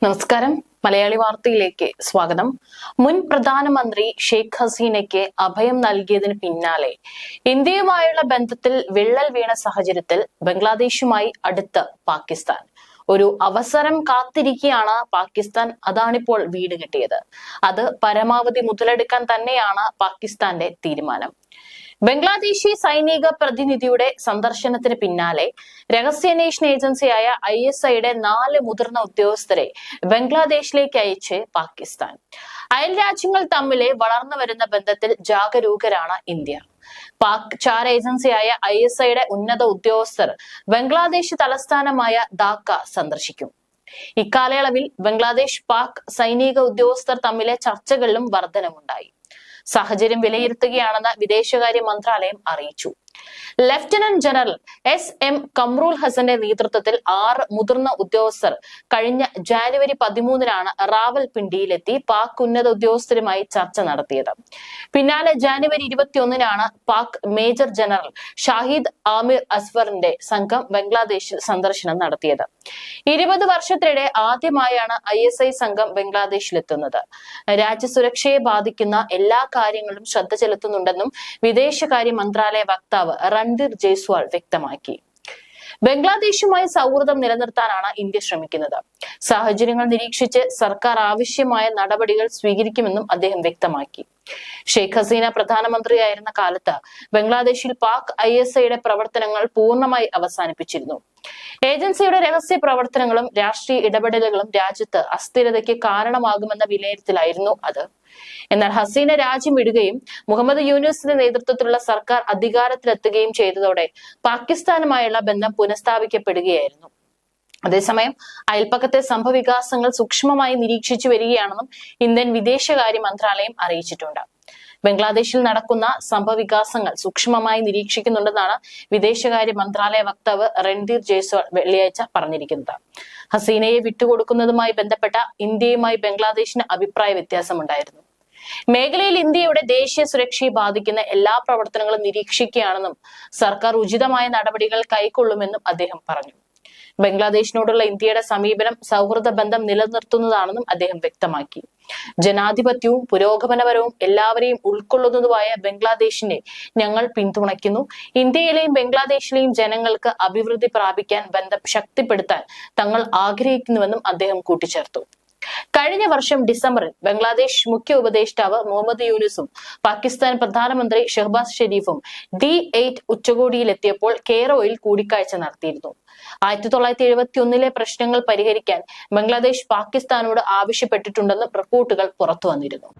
നമസ്കാരം. മലയാളി വാർത്തയിലേക്ക് സ്വാഗതം. മുൻ പ്രധാനമന്ത്രി ഷെയ്ഖ് ഹസീനയ്ക്ക് അഭയം നൽകിയതിന് പിന്നാലെ ഇന്ത്യയുമായുള്ള ബന്ധത്തിൽ വിള്ളൽ വീണ സാഹചര്യത്തിൽ ബംഗ്ലാദേശുമായി അടുത്ത് പാകിസ്ഥാൻ ഒരു അവസരം കാത്തിരിക്കുകയാണ്. പാകിസ്ഥാൻ അതാണിപ്പോൾ വീട് കെട്ടിയത്. അത് പരമാവധി മുതലെടുക്കാൻ തന്നെയാണ് പാകിസ്ഥാന്റെ തീരുമാനം. ബംഗ്ലാദേശി സൈനിക പ്രതിനിധിയുടെ സന്ദർശനത്തിന് പിന്നാലെ രഹസ്യാന്വേഷണ ഏജൻസിയായ ISIയുടെ 4 മുതിർന്ന ഉദ്യോഗസ്ഥരെ ബംഗ്ലാദേശിലേക്ക് അയച്ച് പാകിസ്ഥാൻ. അയൽ രാജ്യങ്ങൾ തമ്മിലെ വളർന്നു വരുന്ന ബന്ധത്തിൽ ജാഗരൂകരാണ് ഇന്ത്യ. പാക് ചാര ഏജൻസിയായ ISIയുടെ ഉന്നത ഉദ്യോഗസ്ഥർ ബംഗ്ലാദേശ് തലസ്ഥാനമായ ധാക്ക സന്ദർശിക്കും. ഇക്കാലയളവിൽ ബംഗ്ലാദേശ് പാക് സൈനിക ഉദ്യോഗസ്ഥർ തമ്മിലെ ചർച്ചകളിലും വർധനമുണ്ടായി. സാഹചര്യം വിലയിരുത്തുകയാണെന്ന് വിദേശകാര്യ മന്ത്രാലയം അറിയിച്ചു. ലഫ്റ്റനന്റ് ജനറൽ SM കമ്രൂൽ ഹസന്റെ നേതൃത്വത്തിൽ 6 മുതിർന്ന ഉദ്യോഗസ്ഥർ കഴിഞ്ഞ ജാനുവരി 13-നാണ് റാവൽപിണ്ടിയിലെത്തി പാക് ഉന്നത ഉദ്യോഗസ്ഥരുമായി ചർച്ച നടത്തിയത്. പിന്നാലെ ജാനുവരി 21-നാണ് പാക് മേജർ ജനറൽ ഷാഹിദ് ആമിർ അസ്വറിന്റെ സംഘം ബംഗ്ലാദേശിൽ സന്ദർശനം നടത്തിയത്. 20 വർഷത്തിനിടെ ആദ്യമായാണ് ISI സംഘം ബംഗ്ലാദേശിലെത്തുന്നത്. രാജ്യസുരക്ഷയെ ബാധിക്കുന്ന എല്ലാ കാര്യങ്ങളിലും ശ്രദ്ധ ചെലുത്തുന്നുണ്ടെന്നും വിദേശകാര്യ മന്ത്രാലയ വക്താവ് രൺധീർ ജയ്സ്വാൾ വ്യക്തമാക്കി. ബംഗ്ലാദേശുമായി സൗഹൃദം നിലനിർത്താനാണ് ഇന്ത്യ ശ്രമിക്കുന്നത്. സാഹചര്യങ്ങൾ നിരീക്ഷിച്ച് സർക്കാർ ആവശ്യമായ നടപടികൾ സ്വീകരിക്കുമെന്നും അദ്ദേഹം വ്യക്തമാക്കി. ഷെയ്ഖ് ഹസീന പ്രധാനമന്ത്രിയായിരുന്ന കാലത്ത് ബംഗ്ലാദേശിൽ പാക് ISIയുടെ പ്രവർത്തനങ്ങൾ പൂർണ്ണമായി അവസാനിപ്പിച്ചിരുന്നു. ഏജൻസിയുടെ രഹസ്യ പ്രവർത്തനങ്ങളും രാഷ്ട്രീയ ഇടപെടലുകളും രാജ്യത്ത് അസ്ഥിരതയ്ക്ക് കാരണമാകുമെന്ന വിലയിരുത്തലായിരുന്നു അത്. എന്നാൽ ഹസീന രാജ്യം വിടുകയും മുഹമ്മദ് യൂനുസിന്റെ നേതൃത്വത്തിലുള്ള സർക്കാർ അധികാരത്തിലെത്തുകയും ചെയ്തതോടെ പാകിസ്ഥാനുമായുള്ള ബന്ധം പുനഃസ്ഥാപിക്കപ്പെടുകയായിരുന്നു. അതേസമയം അയൽപ്പക്കത്തെ സംഭവവികാസങ്ങൾ സൂക്ഷ്മമായി നിരീക്ഷിച്ചു വരികയാണെന്നും ഇന്ത്യൻ വിദേശകാര്യ മന്ത്രാലയം അറിയിച്ചിട്ടുണ്ട്. ബംഗ്ലാദേശിൽ നടക്കുന്ന സംഭവവികാസങ്ങൾ സൂക്ഷ്മമായി നിരീക്ഷിക്കുന്നുണ്ടെന്നാണ് വിദേശകാര്യ മന്ത്രാലയ വക്താവ് രൺധീർ ജയ്സ്വാൾ വെള്ളിയാഴ്ച പറഞ്ഞിരിക്കുന്നത്. ഹസീനയെ വിട്ടുകൊടുക്കുന്നതുമായി ബന്ധപ്പെട്ട ഇന്ത്യയുമായി ബംഗ്ലാദേശിന് അഭിപ്രായ വ്യത്യാസമുണ്ടായിരുന്നു. മേഖലയിൽ ഇന്ത്യയുടെ ദേശീയ സുരക്ഷയെ ബാധിക്കുന്ന എല്ലാ പ്രവർത്തനങ്ങളും നിരീക്ഷിക്കുകയാണെന്നും സർക്കാർ ഉചിതമായ നടപടികൾ കൈക്കൊള്ളുമെന്നും അദ്ദേഹം പറഞ്ഞു. ബംഗ്ലാദേശിനോടുള്ള ഇന്ത്യയുടെ സമീപനം സൗഹൃദ ബന്ധം നിലനിർത്തുന്നതാണെന്നും അദ്ദേഹം വ്യക്തമാക്കി. ജനാധിപത്യവും പുരോഗമനപരവും എല്ലാവരെയും ഉൾക്കൊള്ളുന്നതുമായ ബംഗ്ലാദേശിനെ ഞങ്ങൾ പിന്തുണയ്ക്കുന്നു. ഇന്ത്യയിലെയും ബംഗ്ലാദേശിലെയും ജനങ്ങൾക്ക് അഭിവൃദ്ധി പ്രാപിക്കാൻ ബന്ധം ശക്തിപ്പെടുത്താൻ തങ്ങൾ ആഗ്രഹിക്കുന്നുവെന്നും അദ്ദേഹം കൂട്ടിച്ചേർത്തു. കഴിഞ്ഞ വർഷം ഡിസംബറിൽ ബംഗ്ലാദേശ് മുഖ്യ ഉപദേഷ്ടാവ് മുഹമ്മദ് യൂനുസും പാകിസ്ഥാൻ പ്രധാനമന്ത്രി ഷെഹ്ബാസ് ഷെരീഫും D8 ഉച്ചകോടിയിലെത്തിയപ്പോൾ കെയ്റോയിൽ കൂടിക്കാഴ്ച നടത്തിയിരുന്നു. 1971-ലെ പ്രശ്നങ്ങൾ പരിഹരിക്കാൻ ബംഗ്ലാദേശ് പാകിസ്ഥാനോട് ആവശ്യപ്പെട്ടിട്ടുണ്ടെന്നും റിപ്പോർട്ടുകൾ പുറത്തുവന്നിരുന്നു.